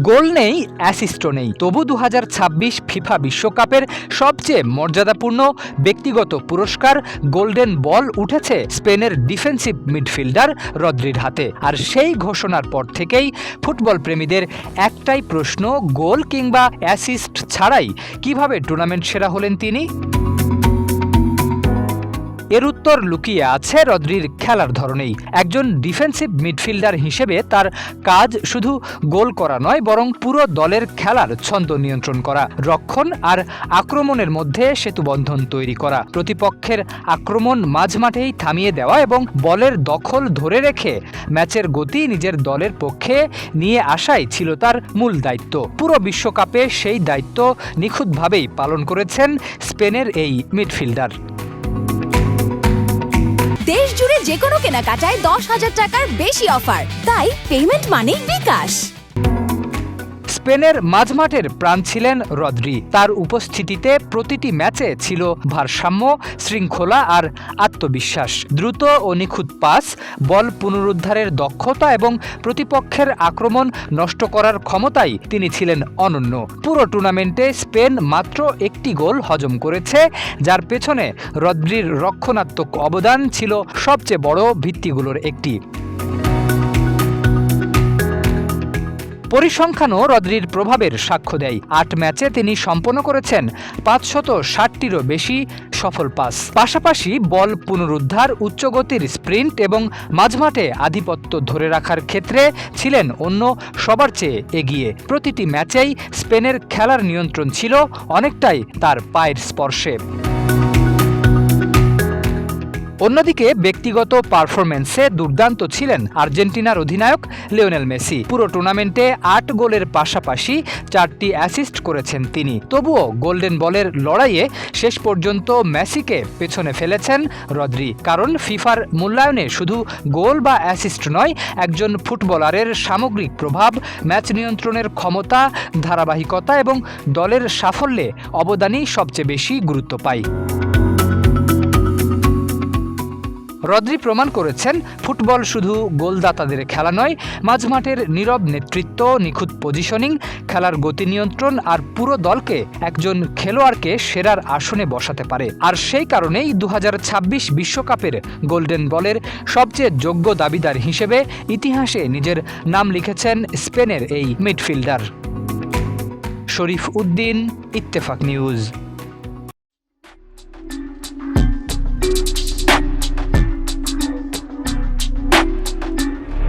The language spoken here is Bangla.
গোল নেই, অ্যাসিস্টও নেই, তবু 2026 ফিফা বিশ্বকাপের সবচেয়ে মর্যাদাপূর্ণ ব্যক্তিগত পুরস্কার গোল্ডেন বল উঠেছে স্পেনের ডিফেন্সিভ মিডফিল্ডার রদ্রির হাতে। আর সেই ঘোষণার পর থেকেই ফুটবল প্রেমীদের একটাই প্রশ্ন, গোল কিংবা অ্যাসিস্ট ছাড়াই কিভাবে টুর্নামেন্ট সেরা হলেন তিনি? এর উত্তর লুকিয়ে আছে রদ্রির খেলার ধরনেই। একজন ডিফেন্সিভ মিডফিল্ডার হিসেবে তার কাজ শুধু গোল করা নয়, বরং পুরো দলের খেলার ছন্দ নিয়ন্ত্রণ করা, রক্ষণ আর আক্রমণের মধ্যে সেতুবন্ধন তৈরি করা, প্রতিপক্ষের আক্রমণ মাঝমাঠেই থামিয়ে দেওয়া এবং বলের দখল ধরে রেখে ম্যাচের গতি নিজের দলের পক্ষে নিয়ে আসাই ছিল তার মূল দায়িত্ব। পুরো বিশ্বকাপে সেই দায়িত্ব নিখুঁতভাবেই পালন করেছেন স্পেনের এই মিডফিল্ডার। দেশ জুড়ে যে কোনো কেনাকাটায় 10,000 টাকার বেশি অফার, তাই পেমেন্ট মানেই বিকাশ। স্পেনের মাঝমাঠের প্রাণ ছিলেন রদ্রি। তার উপস্থিতিতে প্রতিটি ম্যাচে ছিল ভারসাম্য, শৃঙ্খলা আর আত্মবিশ্বাস। দ্রুত ও নিখুঁত পাস, বল পুনরুদ্ধারের দক্ষতা এবং প্রতিপক্ষের আক্রমণ নষ্ট করার ক্ষমতায় তিনি ছিলেন অনন্য। পুরো টুর্নামেন্টে স্পেন মাত্র একটি গোল হজম করেছে, যার পেছনে রদ্রির রক্ষণাত্মক অবদান ছিল সবচেয়ে বড় ভিত্তিগুলোর একটি। পরিসংখ্যানও রদ্রির প্রভাবের সাক্ষ্য দেয়। 8 ম্যাচে তিনি সম্পন্ন করেছেন 560টিরও বেশি সফল পাস। পাশাপাশি বল পুনরুদ্ধার, উচ্চগতির স্প্রিন্ট এবং মাঝমাঠে আধিপত্য ধরে রাখার ক্ষেত্রে ছিলেন অন্য সবার চেয়ে এগিয়ে। প্রতিটি ম্যাচেই স্পেনের খেলার নিয়ন্ত্রণ ছিল অনেকটাই তার পায়ের স্পর্শে। অন্যদিকে ব্যক্তিগত পারফরম্যান্সে দুর্দান্ত ছিলেন আর্জেন্টিনার অধিনায়ক লিওনেল মেসি। পুরো টুর্নামেন্টে 8 গোলের পাশাপাশি 4টি অ্যাসিস্ট করেছেন তিনি। তবুও গোল্ডেন বলের লড়াইয়ে শেষ পর্যন্ত মেসিকে পেছনে ফেলেছেন রদ্রি। কারণ ফিফার মূল্যায়নে শুধু গোল বা অ্যাসিস্ট নয়, একজন ফুটবলারের সামগ্রিক প্রভাব, ম্যাচ নিয়ন্ত্রণের ক্ষমতা, ধারাবাহিকতা এবং দলের সাফল্যে অবদানই সবচেয়ে বেশি গুরুত্ব পায়। রদ্রি প্রমাণ করেছেন ফুটবল শুধু গোলদাতাদের খেলা নয়, মাঝমাঠের নীরব নেতৃত্ব, নিখুঁত পজিশনিং, খেলার গতি নিয়ন্ত্রণ আর পুরো দলকে একজন খেলোয়াড়কে সেরার আসনে বসাতে পারে। আর সেই কারণেই 2026 বিশ্বকাপের গোল্ডেন বলের সবচেয়ে যোগ্য দাবিদার হিসেবে ইতিহাসে নিজের নাম লিখেছেন স্পেনের এই মিডফিল্ডার। শরীফ উদ্দিন, ইত্তেফাক নিউজ।